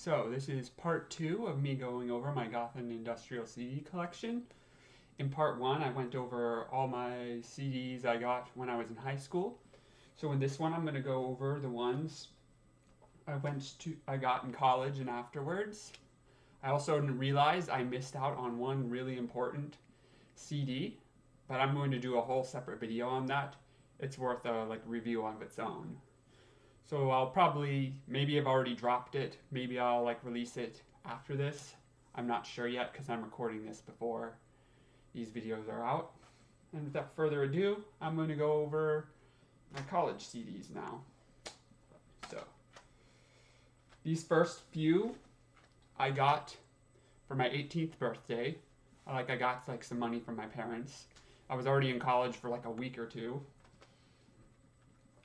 So this is part 2 of me going over my Goth and Industrial CD collection. In part 1, I went over all my CDs I got when I was in high school. So in this one, I'm going to go over the ones I got in college and afterwards. I also realized I missed out on one really important CD, but I'm going to do a whole separate video on that. It's worth a review of its own. So I'll probably, maybe I've already dropped it. Maybe I'll release it after this. I'm not sure yet because I'm recording this before these videos are out. And without further ado, I'm going to go over my college CDs now. So these first few I got for my 18th birthday. I got some money from my parents. I was already in college for a week or two.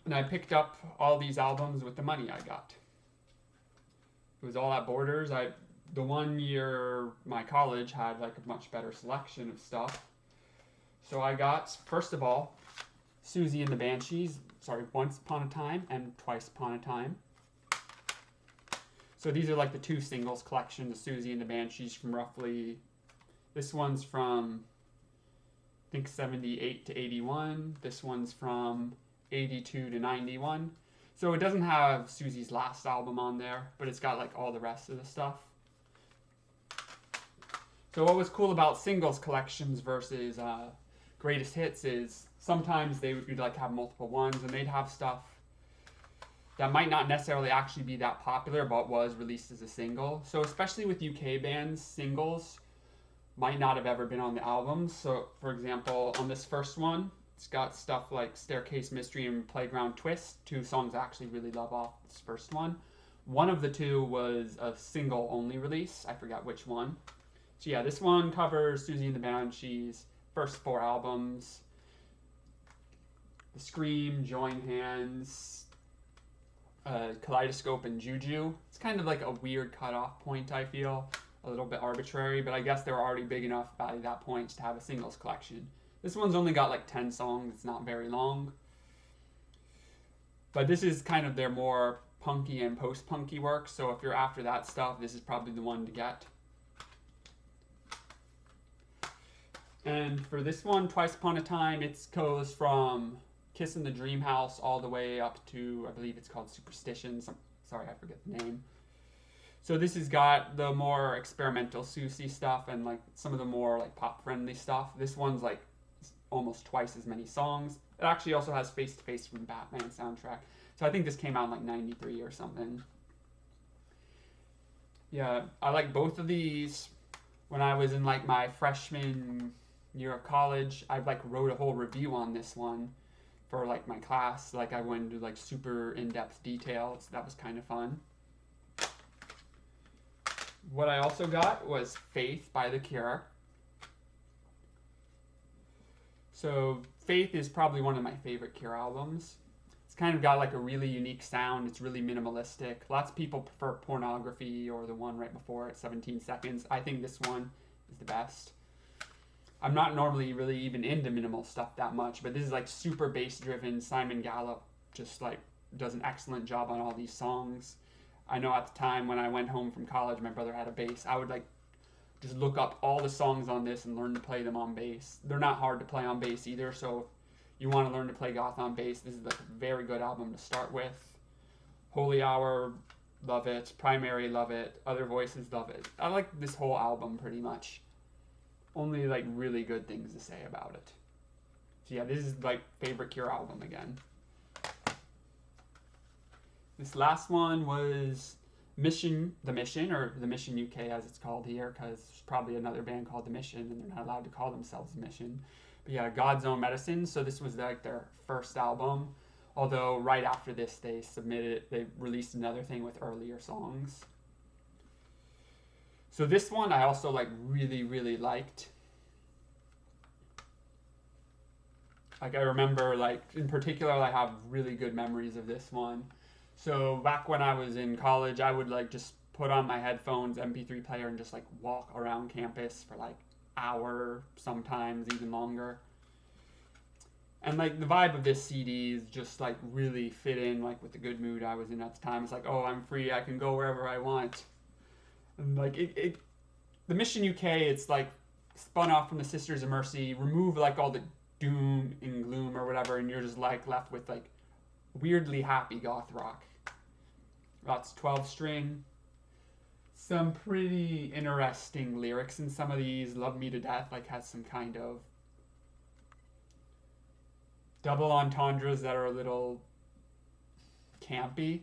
And I picked up all these albums with the money I got. It was all at Borders. The one year my college had a much better selection of stuff. So I got, first of all, Siouxsie and The Banshees. Sorry, Once Upon a Time and Twice Upon a Time. So these are the two singles collection, the Siouxsie and The Banshees from roughly, this one's from, I think 78 to 81. This one's from 82 to 91. So it doesn't have Siouxsie's last album on there, but it's got all the rest of the stuff. So what was cool about singles collections versus greatest hits is sometimes they would have multiple ones, and they'd have stuff that might not necessarily actually be that popular but was released as a single. So especially with UK bands, singles might not have ever been on the albums. So for example, on this first one, it's got stuff like Staircase Mystery and Playground Twist, two songs I actually really love off this first one. One of the two was a single only release. I forgot which one. So yeah, this one covers Siouxsie and The Banshees' first 4 albums. The Scream, Join Hands, Kaleidoscope, and Juju. It's kind of a weird cutoff point, I feel. A little bit arbitrary, but I guess they were already big enough by that point to have a singles collection. This one's only got 10 songs. It's not very long. But this is kind of their more punky and post-punky work, so if you're after that stuff, this is probably the one to get. And for this one, Twice Upon a Time, it goes from Kiss in the Dream House all the way up to, I believe it's called Superstition. Sorry, I forget the name. So this has got the more experimental Siouxsie stuff and some of the more pop-friendly stuff. This one's almost twice as many songs. It actually also has Face to Face from the Batman soundtrack. So I think this came out in 93 or something. Yeah, I like both of these. When I was in my freshman year of college, I wrote a whole review on this one for my class. I went into super in-depth details. That was kind of fun. What I also got was Faith by The Cure. So Faith is probably one of my favorite Cure albums. It's kind of got a really unique sound. It's really minimalistic. Lots of people prefer Pornography or the one right before it, 17 Seconds. I think this one is the best. I'm not normally really even into minimal stuff that much, but this is super bass driven. Simon Gallup just does an excellent job on all these songs. I know at the time when I went home from college, my brother had a bass. I would just look up all the songs on this and learn to play them on bass. They're not hard to play on bass either, so if you want to learn to play goth on bass, this is a very good album to start with. Holy Hour, love it. Primary, love it. Other Voices, love it. I like this whole album pretty much. Only really good things to say about it. So yeah, this is favorite Cure album again. This last one was The Mission, or The Mission UK as it's called here, because there's probably another band called The Mission and they're not allowed to call themselves The Mission. But yeah, God's Own Medicine. So this was their first album, although right after this they released another thing with earlier songs. So this one I also really, really liked. I remember in particular I have really good memories of this one. So back when I was in college, I would just put on my headphones, MP3 player, and just walk around campus for hour, sometimes even longer. And the vibe of this CD is just really fit in with the good mood I was in at the time. It's oh, I'm free, I can go wherever I want. And like the Mission UK, it's like spun off from the Sisters of Mercy, remove like all the doom and gloom or whatever, and you're just like left with like weirdly happy goth rock. Lots 12 string. Some pretty interesting lyrics in some of these. Love Me to Death like has some kind of double entendres that are a little campy.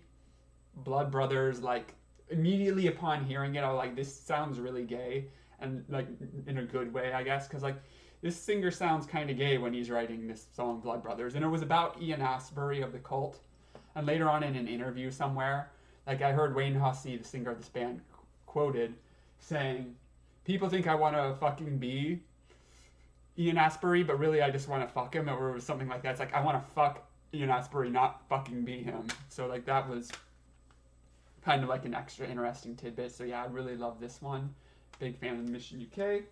Blood Brothers, like immediately upon hearing it, I was like, this sounds really gay, and like in a good way, I guess, because like this singer sounds kind of gay when he's writing this song Blood Brothers, and it was about Ian Astbury of the Cult. And later on in an interview somewhere, like I heard Wayne Hussey, the singer of this band, quoted saying, "People think I want to fucking be Ian Astbury, but really I just want to fuck him," or it was something like that. It's like, I want to fuck Ian Astbury, not fucking be him. So like that was kind of like an extra interesting tidbit. So yeah, I really love this one. Big fan of the Mission UK.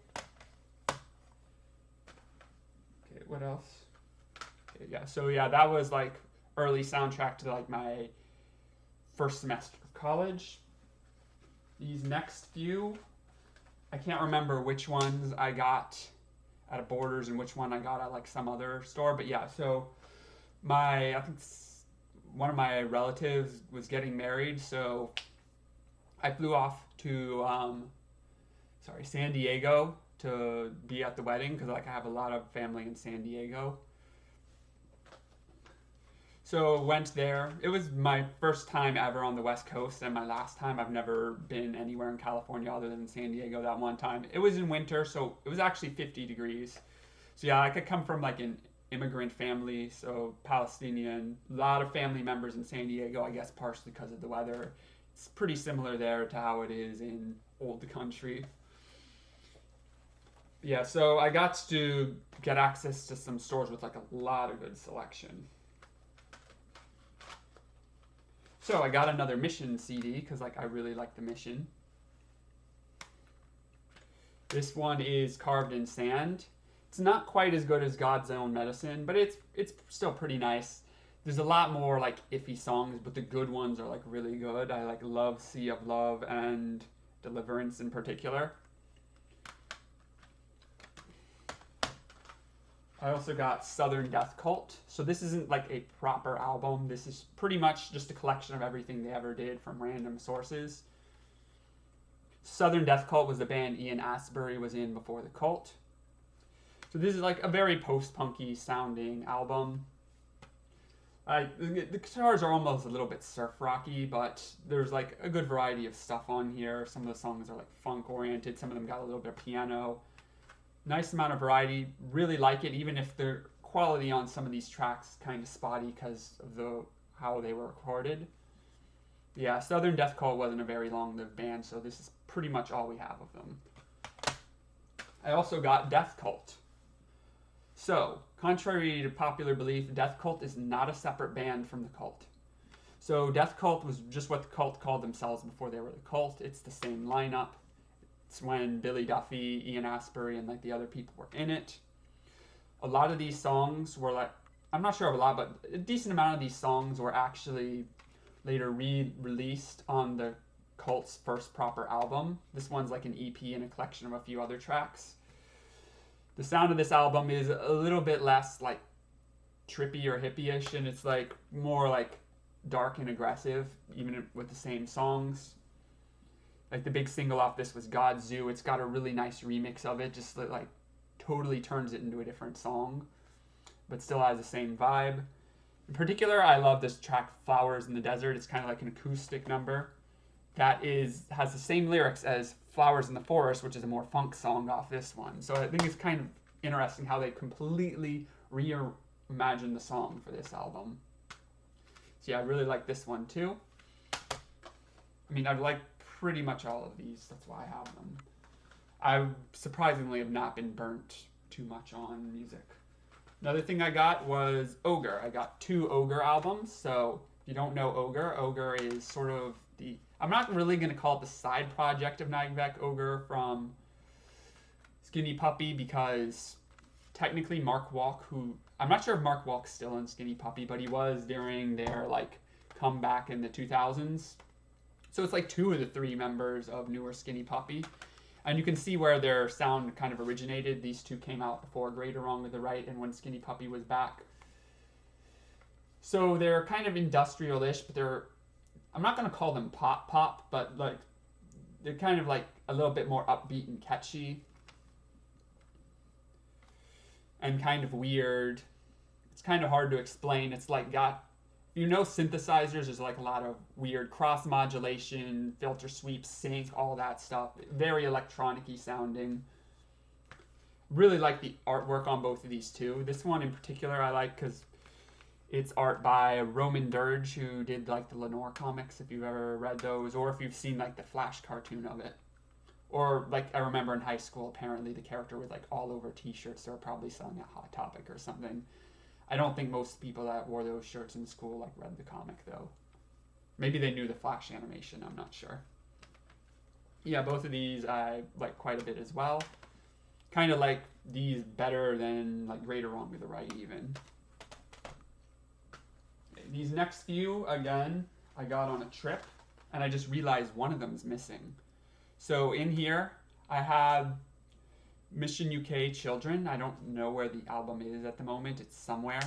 Okay, what else? Okay, yeah, so yeah, that was like early soundtrack to like my first semester of college. These next few, I can't remember which ones I got at a Borders and which one I got at like some other store, but yeah, so I think one of my relatives was getting married, so I flew off to San Diego to be at the wedding, because like I have a lot of family in San Diego. So went there. It was my first time ever on the West Coast, and my last time. I've never been anywhere in California other than San Diego that one time. It was in winter, so it was actually 50 degrees. So yeah, I could come from like an immigrant family, so Palestinian. A lot of family members in San Diego, I guess partially because of the weather. It's pretty similar there to how it is in old country. Yeah, so I got to get access to some stores with like a lot of good selection. So I got another Mission CD because like I really like the Mission. This one is Carved in Sand. It's not quite as good as God's Own Medicine, but it's still pretty nice. There's a lot more like iffy songs, but the good ones are like really good. I like love Sea of Love and Deliverance in particular. I also got Southern Death Cult. So this isn't like a proper album. This is pretty much just a collection of everything they ever did from random sources. Southern Death Cult was the band Ian Astbury was in before the Cult. So this is like a very post-punky sounding album. The guitars are almost a little bit surf rocky, but there's like a good variety of stuff on here. Some of the songs are like funk oriented. Some of them got a little bit of piano. Nice amount of variety. Really like it, even if the quality on some of these tracks kind of spotty because of how they were recorded. Yeah, Southern Death Cult wasn't a very long-lived band, so this is pretty much all we have of them. I also got Death Cult. So, contrary to popular belief, Death Cult is not a separate band from the Cult. So Death Cult was just what the Cult called themselves before they were the Cult. It's the same lineup. It's when Billy Duffy, Ian Astbury, and like the other people were in it. A lot of these songs were like, I'm not sure of a lot, but a decent amount of these songs were actually later re-released on the Cult's first proper album. This one's like an EP and a collection of a few other tracks. The sound of this album is a little bit less like trippy or hippie-ish, and it's like more like dark and aggressive, even with the same songs. Like the big single off this was God's Zoo. It's got a really nice remix of it, just like totally turns it into a different song, but still has the same vibe. In particular, I love this track Flowers in the Desert. It's kind of like an acoustic number that has the same lyrics as Flowers in the Forest, which is a more funk song off this one. So I think it's kind of interesting how they completely reimagined the song for this album. So yeah, I really like this one too. I mean, I like pretty much all of these. That's why I have them. I surprisingly have not been burnt too much on music. Another thing I got was Ogre. I got 2 Ogre albums. So if you don't know Ogre, Ogre is sort of I'm not really going to call it the side project of Nagvek Ogre from Skinny Puppy, because technically Mark Walk, I'm not sure if Mark Walk's still in Skinny Puppy, but he was during their like comeback in the 2000s. So it's like 2 of the 3 members of newer Skinny Puppy. And you can see where their sound kind of originated. These 2 came out before Great or Wrong with the Right and when Skinny Puppy was back. So they're kind of industrial-ish, but I'm not going to call them pop, but like they're kind of like a little bit more upbeat and catchy. And kind of weird. It's kind of hard to explain. It's like synthesizers, there's like a lot of weird cross modulation, filter sweeps, sync, all that stuff. Very electronic-y sounding. Really like the artwork on both of these 2. This one in particular I like because it's art by Roman Dirge, who did like the Lenore comics, if you've ever read those, or if you've seen like the Flash cartoon of it. Or like I remember in high school, apparently the character was like all over t-shirts. They were probably selling at Hot Topic or something. I don't think most people that wore those shirts in school like read the comic though. Maybe they knew the Flash animation, I'm not sure. Yeah, both of these I like quite a bit as well. Kind of like these better than like Great or Wrong with the Right even. These next few, again, I got on a trip, and I just realized one of them is missing. So in here, I have Mission UK Children. I don't know where the album is at the moment. It's somewhere.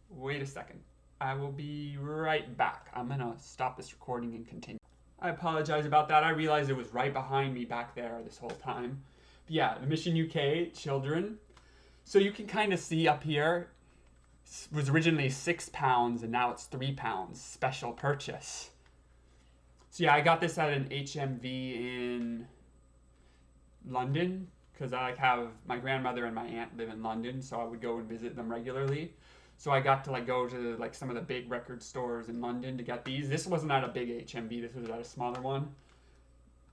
Wait a second. I will be right back. I'm going to stop this recording and continue. I apologize about that. I realized it was right behind me back there this whole time. But yeah, the Mission UK Children. So you can kind of see up here, it was originally £6 and now it's £3. Special purchase. So yeah, I got this at an HMV in London because I have my grandmother and my aunt live in London, so I would go and visit them regularly. So I got to like go to like some of the big record stores in London to get these. This wasn't at a big HMV, this was at a smaller one.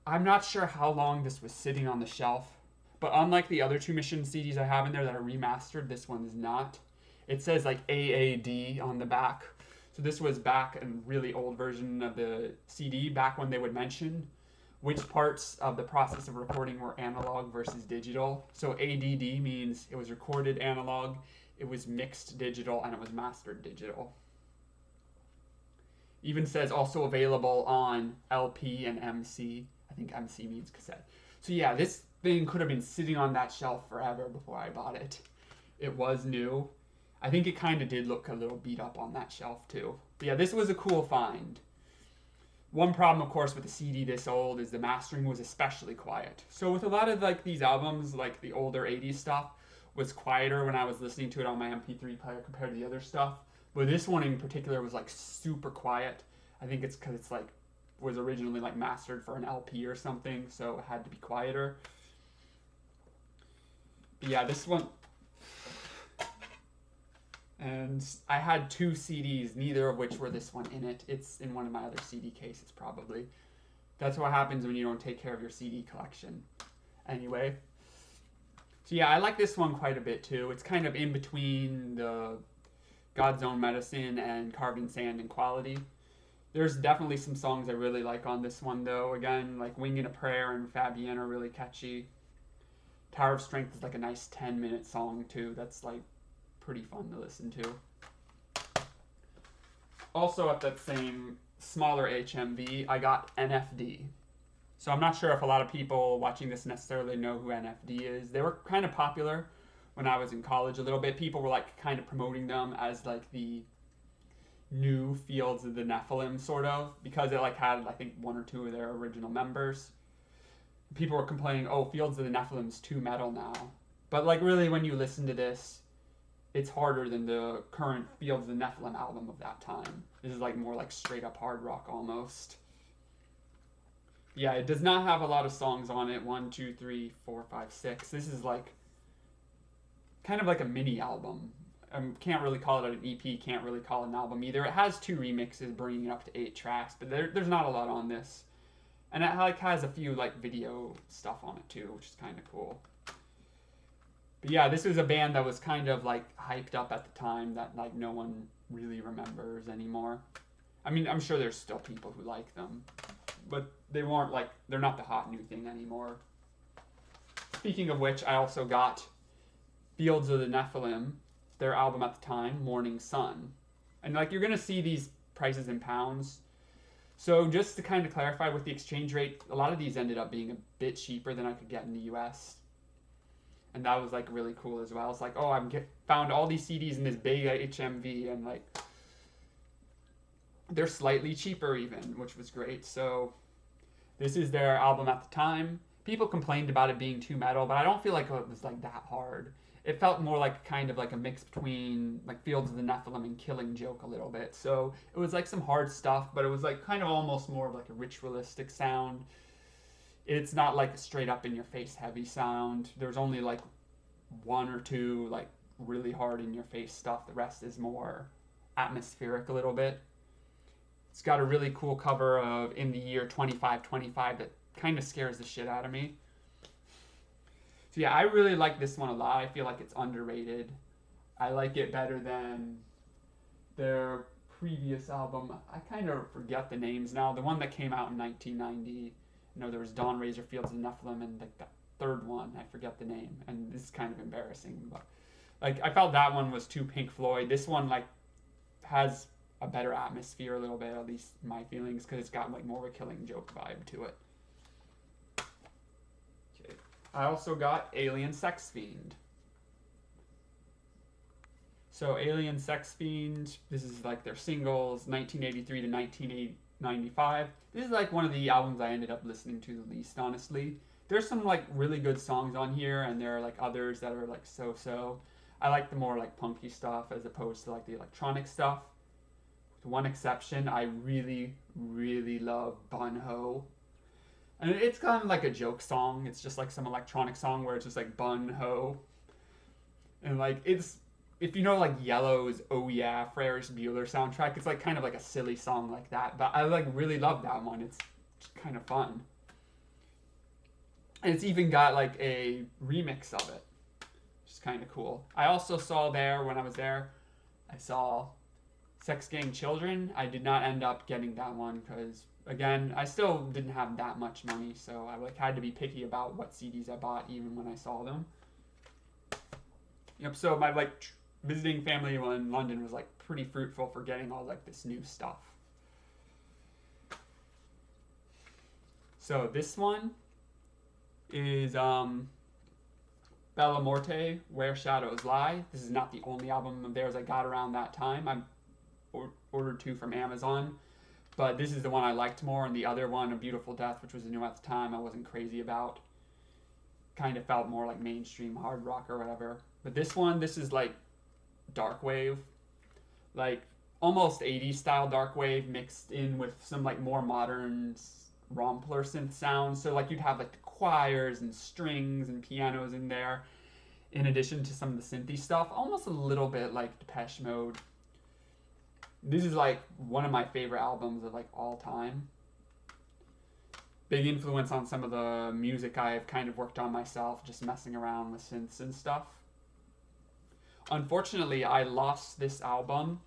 I'm not sure how long this was sitting on the shelf, but unlike the other 2 Mission CDs I have in there that are remastered, this one is not. It says like AAD on the back. So this was back a really old version of the CD, back when they would mention which parts of the process of recording were analog versus digital. So ADD means it was recorded analog, it was mixed digital, and it was mastered digital. Even says also available on LP and MC. I think MC means cassette. So yeah, this thing could have been sitting on that shelf forever before I bought it. It was new. I think it kind of did look a little beat up on that shelf too. But yeah, this was a cool find. One problem, of course, with the CD this old is the mastering was especially quiet. So with a lot of like these albums, like the older 80s stuff, was quieter when I was listening to it on my MP3 player compared to the other stuff. But this one in particular was like super quiet. I think it's because it's like was originally like mastered for an LP or something, so it had to be quieter. But yeah, this one. And I had 2 CDs, neither of which were this one in it. It's in one of my other CD cases, probably. That's what happens when you don't take care of your CD collection. Anyway. So yeah, I like this one quite a bit, too. It's kind of in between the God's Own Medicine and Carved in Sand in quality. There's definitely some songs I really like on this one, though. Again, like Winging a Prayer and Fabienne are really catchy. Tower of Strength is like a nice 10-minute song, too. That's like pretty fun to listen to. Also at that same smaller HMV, I got NFD. So I'm not sure if a lot of people watching this necessarily know who NFD is. They were kind of popular when I was in college a little bit. People were like kind of promoting them as like the new Fields of the Nephilim sort of, because it like had I think 1 or 2 of their original members. People were complaining, oh, Fields of the Nephilim's too metal now. But like really when you listen to this, it's harder than the current Fields of the Nephilim album of that time. This is like more like straight up hard rock almost. Yeah, it does not have a lot of songs on it. 1, 2, 3, 4, 5, 6. This is like kind of like a mini album. Can't really call it an EP, can't really call it an album either. It has 2 remixes bringing it up to 8 tracks, but there's not a lot on this. And it like has a few like video stuff on it too, which is kind of cool. But yeah, this was a band that was kind of like hyped up at the time that like no one really remembers anymore. I mean, I'm sure there's still people who like them, but they weren't like, they're not the hot new thing anymore. Speaking of which, I also got Fields of the Nephilim, their album at the time, Morning Sun. And like you're gonna see these prices in pounds. So just to kind of clarify with the exchange rate, a lot of these ended up being a bit cheaper than I could get in the US. And that was like really cool as well. It's like, oh, found all these CDs in this big HMV, and like they're slightly cheaper even, which was great. So this is their album at the time. People complained about it being too metal, but I don't feel like it was like that hard. It felt more like kind of like a mix between like Fields of the Nephilim and Killing Joke a little bit. So it was like some hard stuff, but it was like kind of almost more of like a ritualistic sound. It's not like a straight up in your face heavy sound. There's only like one or two like really hard in your face stuff. The rest is more atmospheric a little bit. It's got a really cool cover of In the Year 2525 that kind of scares the shit out of me. So yeah, I really like this one a lot. I feel like it's underrated. I like it better than their previous album. I kind of forget the names now. The one that came out in 1990. There was Dawn Razor Fields and Nephilim, and like that third one, I forget the name. And this is kind of embarrassing, but like I felt that one was too Pink Floyd. This one like has a better atmosphere a little bit, at least my feelings, because it's got like more of a Killing Joke vibe to it. Okay. I also got Alien Sex Fiend. So Alien Sex Fiend, this is like their singles, 1983 to 1995. This is like one of the albums I ended up listening to the least, honestly. There's some like really good songs on here, and there are like others that are like so-so. I like the more like punky stuff as opposed to like the electronic stuff. With one exception, I really, really love Bun Ho. And it's kind of like a joke song. It's just like some electronic song where it's just like Bun Ho. And like it's, if you know like Yellow's Oh Yeah Ferris Bueller soundtrack, it's like kind of like a silly song like that. But I like really love that one. It's kind of fun. And it's even got like a remix of it, which is kind of cool. I also saw there, when I was there, I saw Sex Gang Children. I did not end up getting that one because, again, I still didn't have that much money, so I like had to be picky about what CDs I bought even when I saw them. Yep, so my like visiting family in London was like pretty fruitful for getting all like this new stuff. So this one is Bella Morte, Where Shadows Lie. This is not the only album of theirs I got around that time. I ordered two from Amazon, but this is the one I liked more, and the other one, A Beautiful Death, which was new at the time, I wasn't crazy about. Kind of felt more like mainstream hard rock or whatever. But this one, this is like dark wave, like almost 80s style dark wave mixed in with some like more modern Rompler synth sounds. So like you'd have like the choirs and strings and pianos in there, in addition to some of the synthy stuff, almost a little bit like Depeche Mode. This is like one of my favorite albums of like all time. Big influence on some of the music I've kind of worked on myself, just messing around with synths and stuff. Unfortunately, I lost this album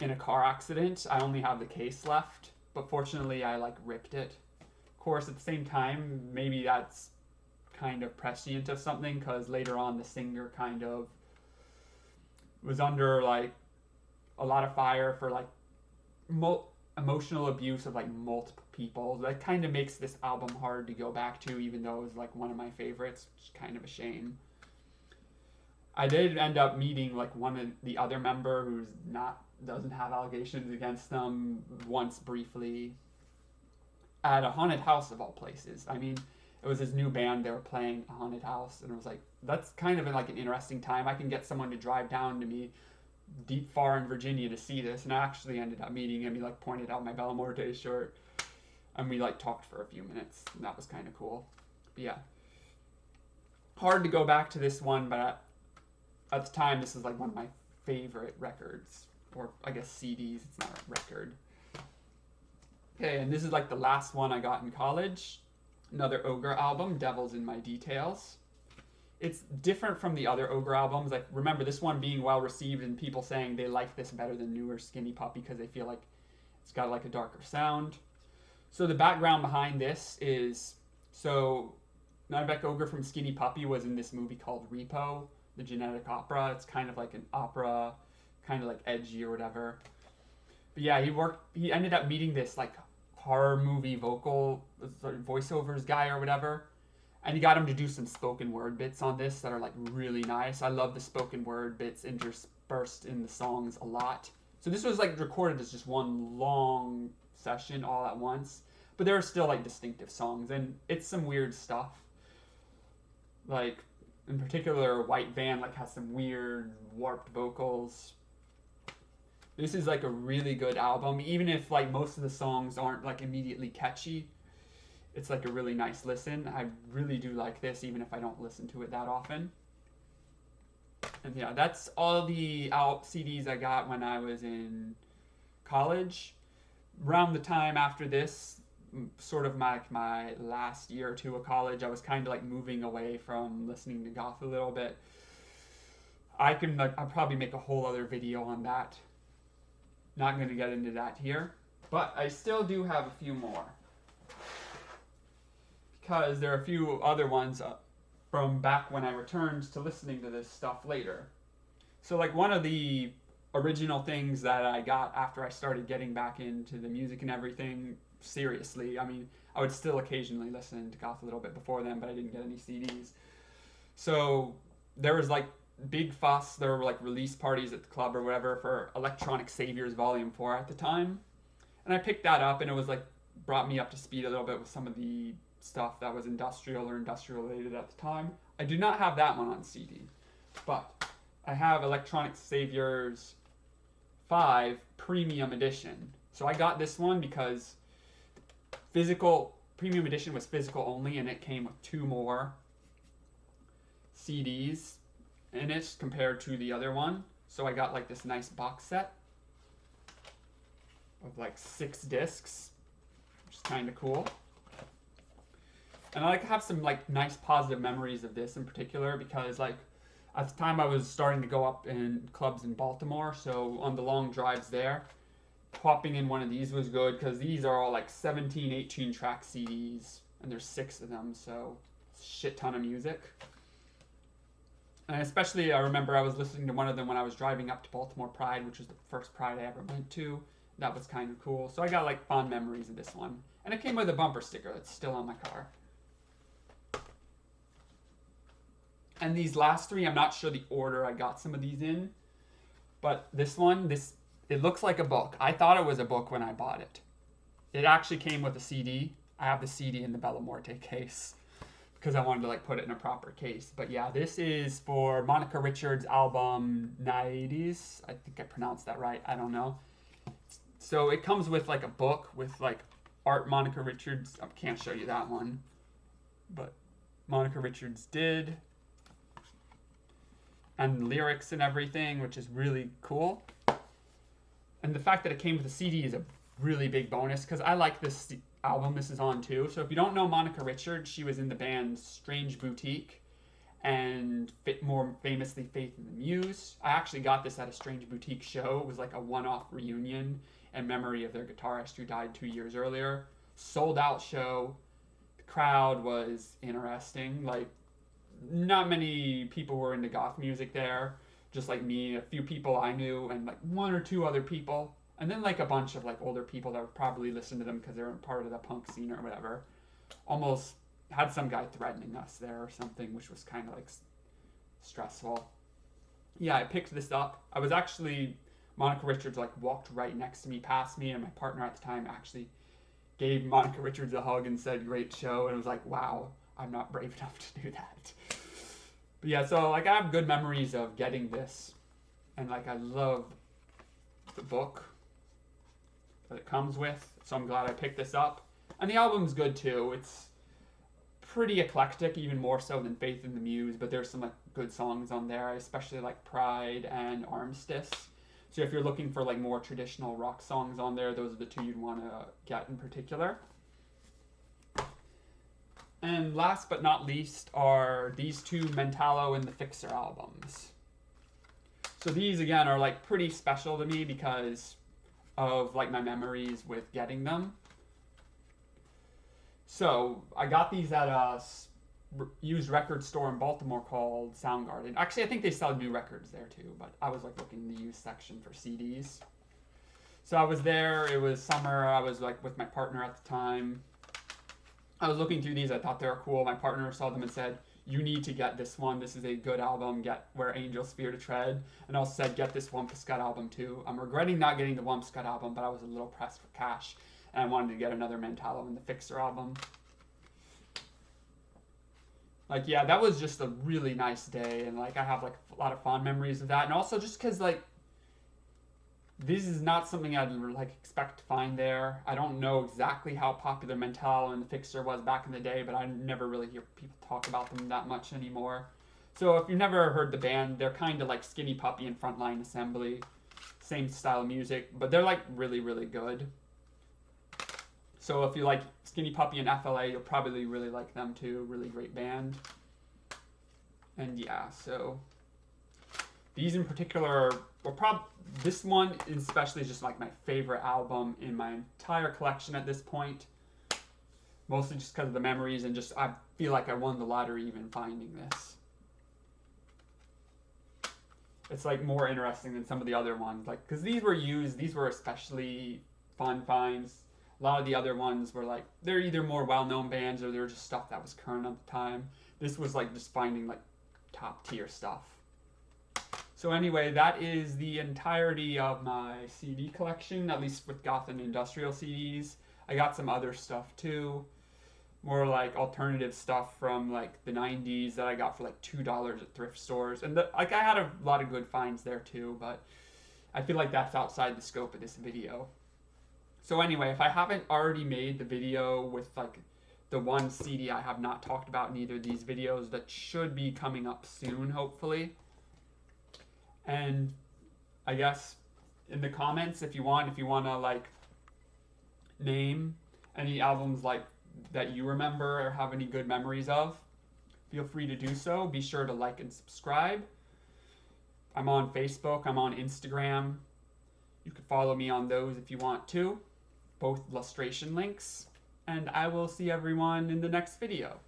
in a car accident. I only have the case left, but fortunately I like ripped it. Of course, at the same time, maybe that's kind of prescient of something, because later on the singer kind of was under like a lot of fire for like emotional abuse of like multiple people. That kind of makes this album hard to go back to, even though it was like one of my favorites, which is kind of a shame. I did end up meeting like one of the other member who's doesn't have allegations against them once briefly at a haunted house of all places. I mean, it was his new band, they were playing a haunted house, and it was like, that's kind of like an interesting time. I can get someone to drive down to me deep far in Virginia to see this, and I actually ended up meeting him. He like pointed out my Bella Morte shirt, and we like talked for a few minutes, and that was kind of cool. But yeah, hard to go back to this one, but at the time this is like one of my favorite records, or I guess CDs, it's not a record. Okay, and this is like the last one I got in college. Another Ogre album, Devil's in My Details. It's different from the other Ogre albums. Like, remember this one being well received and people saying they like this better than newer Skinny Puppy because they feel like it's got like a darker sound. So the background behind this is, so Nybeck Ogre from Skinny Puppy was in this movie called Repo, the genetic opera. It's kind of like an opera, kind of like edgy or whatever. But yeah, he ended up meeting this like horror movie voiceovers guy or whatever. And he got him to do some spoken word bits on this that are like really nice. I love the spoken word bits interspersed in the songs a lot. So this was like recorded as just one long session all at once. But there are still like distinctive songs, and it's some weird stuff. Like in particular, White Van like has some weird warped vocals. This is like a really good album, even if like most of the songs aren't like immediately catchy. It's like a really nice listen. I really do like this, even if I don't listen to it that often. And yeah, that's all the CDs I got when I was in college. Around the time after this, sort of my last year or two of college, I was kind of like moving away from listening to goth a little bit. I'll probably make a whole other video on that. Not going to get into that here, but I still do have a few more. Because there are a few other ones from back when I returned to listening to this stuff later. So like one of the original things that I got after I started getting back into the music and everything seriously, I mean, I would still occasionally listen to goth a little bit before then, but I didn't get any CDs. So there was like big fuss, there were like release parties at the club or whatever for Electronic Saviors Volume 4 at the time. And I picked that up, and it was like brought me up to speed a little bit with some of the stuff that was industrial or industrial related at the time. I do not have that one on CD, but I have Electronic Saviors 5 Premium Edition. So I got this one because Premium Edition was physical only, and it came with 2 more CDs in it compared to the other one. So I got like this nice box set of like 6 discs, which is kind of cool. And I like have some like nice positive memories of this in particular because like at the time I was starting to go up in clubs in Baltimore, so on the long drives there, popping in one of these was good because these are all like 17, 18 track CDs, and there's 6 of them, so shit ton of music. And especially I remember I was listening to one of them when I was driving up to Baltimore Pride, which was the first Pride I ever went to. That was kind of cool. So I got like fond memories of this one. And it came with a bumper sticker that's still on my car. And these last 3, I'm not sure the order I got some of these in. But this one, it looks like a book. I thought it was a book when I bought it. It actually came with a CD. I have the CD in the Bella Morte case because I wanted to like put it in a proper case. But yeah, this is for Monica Richards' album 90s. I think I pronounced that right. I don't know. So it comes with like a book with like art Monica Richards. I can't show you that one, but Monica Richards did. And lyrics and everything, which is really cool. And the fact that it came with a CD is a really big bonus because I like this album this is on too. So if you don't know Monica Richards, she was in the band Strange Boutique and more famously Faith in the Muse. I actually got this at a Strange Boutique show. It was like a one-off reunion in memory of their guitarist who died 2 years earlier. Sold out show. The crowd was interesting. Like, not many people were into goth music there. Just like me, a few people I knew, and like 1 or 2 other people. And then like a bunch of like older people that would probably listen to them because they were part of the punk scene or whatever. Almost had some guy threatening us there or something, which was kind of like stressful. Yeah, I picked this up. I was actually, Monica Richards like walked right next to me, past me, and my partner at the time actually gave Monica Richards a hug and said, "Great show." And it was like, wow, I'm not brave enough to do that. But yeah, so like I have good memories of getting this. And like I love the book that it comes with. So I'm glad I picked this up. And the album's good too. It's pretty eclectic, even more so than Faith in the Muse, but there's some like good songs on there. I especially like Pride and Armistice. So if you're looking for like more traditional rock songs on there, those are the 2 you'd want to get in particular. And last but not least are these 2 Mentallo and the Fixer albums. So these again are like pretty special to me because of like my memories with getting them. So I got these at a used record store in Baltimore called Soundgarden. Actually, I think they sell new records there too, but I was like looking in the used section for CDs. So I was there, it was summer, I was like with my partner at the time. I was looking through these, I thought they were cool. My partner saw them and said, you need to get this one. This is a good album. Get Where Angels Fear to Tread. And also said, get this Wumpscut album too. I'm regretting not getting the Wumpscut album, but I was a little pressed for cash. And I wanted to get another Mentallo and the Fixer album. Like, yeah, that was just a really nice day. And, like, I have, like, a lot of fond memories of that. And also just because, like, this is not something I'd, like, expect to find there. I don't know exactly how popular Mentallo and the Fixer was back in the day, but I never really hear people talk about them that much anymore. So if you've never heard the band, they're kind of like Skinny Puppy and Frontline Assembly. Same style of music, but they're, like, really, really good. So if you like Skinny Puppy and FLA, you'll probably really like them too. Really great band. And yeah, so these in particular, this one especially is just like my favorite album in my entire collection at this point. Mostly just because of the memories and just I feel like I won the lottery even finding this. It's like more interesting than some of the other ones, like because these were especially fun finds. A lot of the other ones were like they're either more well-known bands or they were just stuff that was current at the time. This was like just finding like top tier stuff. So anyway, that is the entirety of my CD collection, at least with Goth and Industrial CDs. I got some other stuff too, more like alternative stuff from like the 90s that I got for like $2 at thrift stores. And like I had a lot of good finds there too, but I feel like that's outside the scope of this video. So anyway, if I haven't already made the video with like the one CD I have not talked about in either of these videos, that should be coming up soon, hopefully. And I guess in the comments, if you want to like name any albums like that you remember or have any good memories of, feel free to do so. Be sure to like and subscribe. I'm on Facebook, I'm on Instagram. You can follow me on those if you want to. Both illustration links. And I will see everyone in the next video.